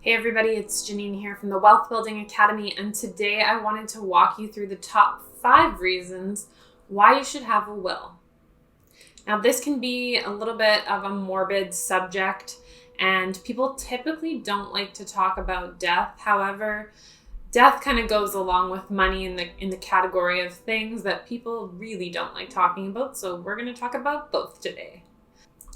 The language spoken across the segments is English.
Hey everybody, it's Janine here from the Wealth Building Academy, and today I wanted to walk you through the top 5 reasons why you should have a will. Now, this can be a little bit of a morbid subject, and people typically don't like to talk about death. However, death kind of goes along with money in the category of things that people really don't like talking about, so we're going to talk about both today.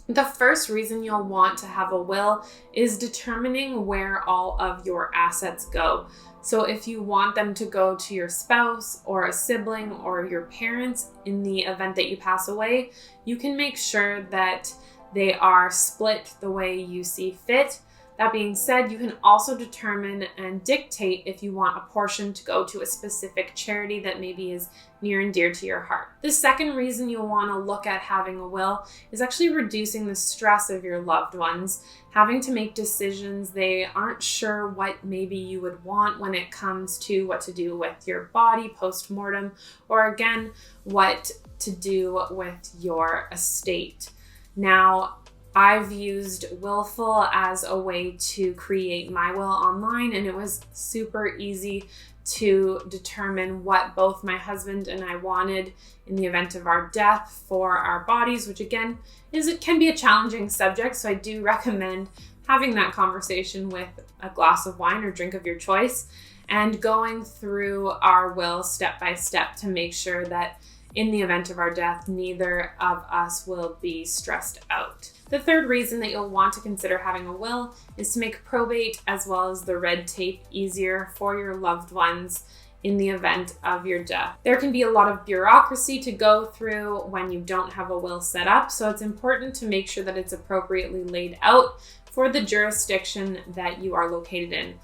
The first reason you'll want to have a will is determining where all of your assets go. So if you want them to go to your spouse or a sibling or your parents in the event that you pass away, you can make sure that they are split the way you see fit. That being said, you can also determine and dictate if you want a portion to go to a specific charity that maybe is near and dear to your heart. The second reason you'll want to look at having a will is actually reducing the stress of your loved ones, having to make decisions they aren't sure what maybe you would want when it comes to what to do with your body post-mortem, or again, what to do with your estate. Now, I've used Willful as a way to create my will online, and it was super easy to determine what both my husband and I wanted in the event of our death for our bodies, which again it can be a challenging subject. So I do recommend having that conversation with a glass of wine or drink of your choice and going through our will step by step to make sure that in the event of our death, neither of us will be stressed out. The third reason that you'll want to consider having a will is to make probate as well as the red tape easier for your loved ones in the event of your death. There can be a lot of bureaucracy to go through when you don't have a will set up, so it's important to make sure that it's appropriately laid out for the jurisdiction that you are located in.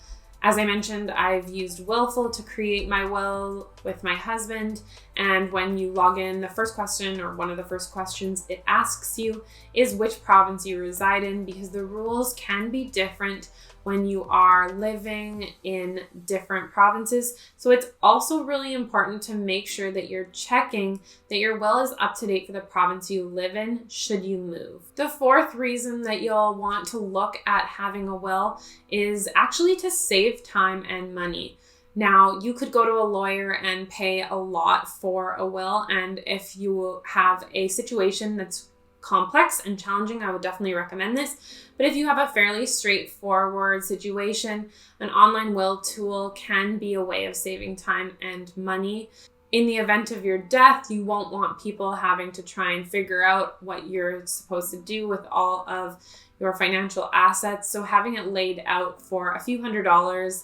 As I mentioned, I've used Willful to create my will with my husband, and when you log in, the first question, or one of the first questions it asks you, is which province you reside in, because the rules can be different when you are living in different provinces. So it's also really important to make sure that you're checking that your will is up to date for the province you live in should you move. The fourth reason that you'll want to look at having a will is actually to save time and money. Now, you could go to a lawyer and pay a lot for a will, and if you have a situation that's complex and challenging, I would definitely recommend this. But if you have a fairly straightforward situation, an online will tool can be a way of saving time and money. In the event of your death, you won't want people having to try and figure out what you're supposed to do with all of your financial assets. So having it laid out for a few $100s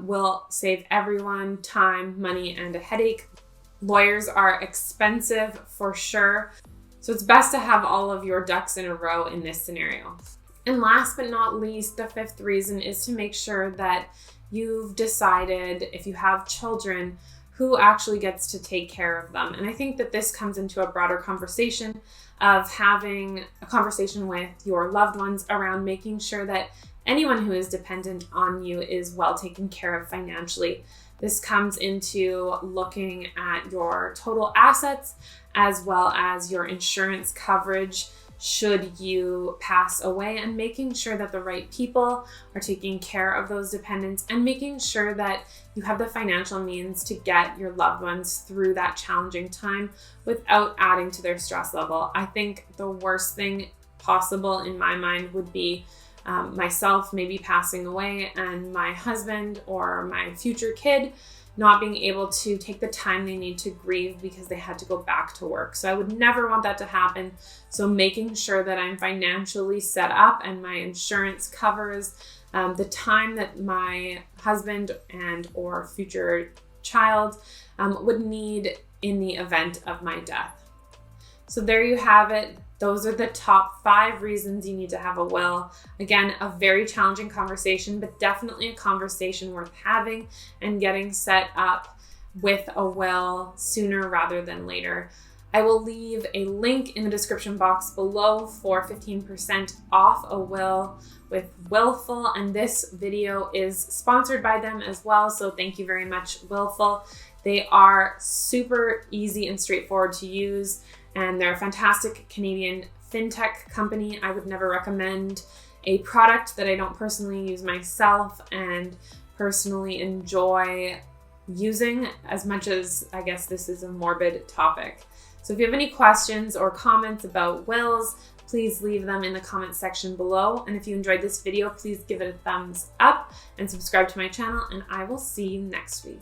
will save everyone time, money, and a headache. Lawyers are expensive for sure, so it's best to have all of your ducks in a row in this scenario. And last but not least, the fifth reason is to make sure that you've decided, if you have children, who actually gets to take care of them. And I think that this comes into a broader conversation of having a conversation with your loved ones around making sure that anyone who is dependent on you is well taken care of financially. This comes into looking at your total assets as well as your insurance coverage should you pass away, and making sure that the right people are taking care of those dependents and making sure that you have the financial means to get your loved ones through that challenging time without adding to their stress level. I think the worst thing possible in my mind would be myself maybe passing away and my husband or my future kid not being able to take the time they need to grieve because they had to go back to work. So I would never want that to happen. So making sure that I'm financially set up and my insurance covers the time that my husband and or future child would need in the event of my death. So there you have it. Those are the top 5 reasons you need to have a will. Again, a very challenging conversation, but definitely a conversation worth having and getting set up with a will sooner rather than later. I will leave a link in the description box below for 15% off a will with Willful, and this video is sponsored by them as well, so thank you very much, Willful. They are super easy and straightforward to use, and they're a fantastic Canadian fintech company. I would never recommend a product that I don't personally use myself and personally enjoy using, as much as I guess this is a morbid topic. So if you have any questions or comments about wills, please leave them in the comment section below. And if you enjoyed this video, please give it a thumbs up and subscribe to my channel, and I will see you next week.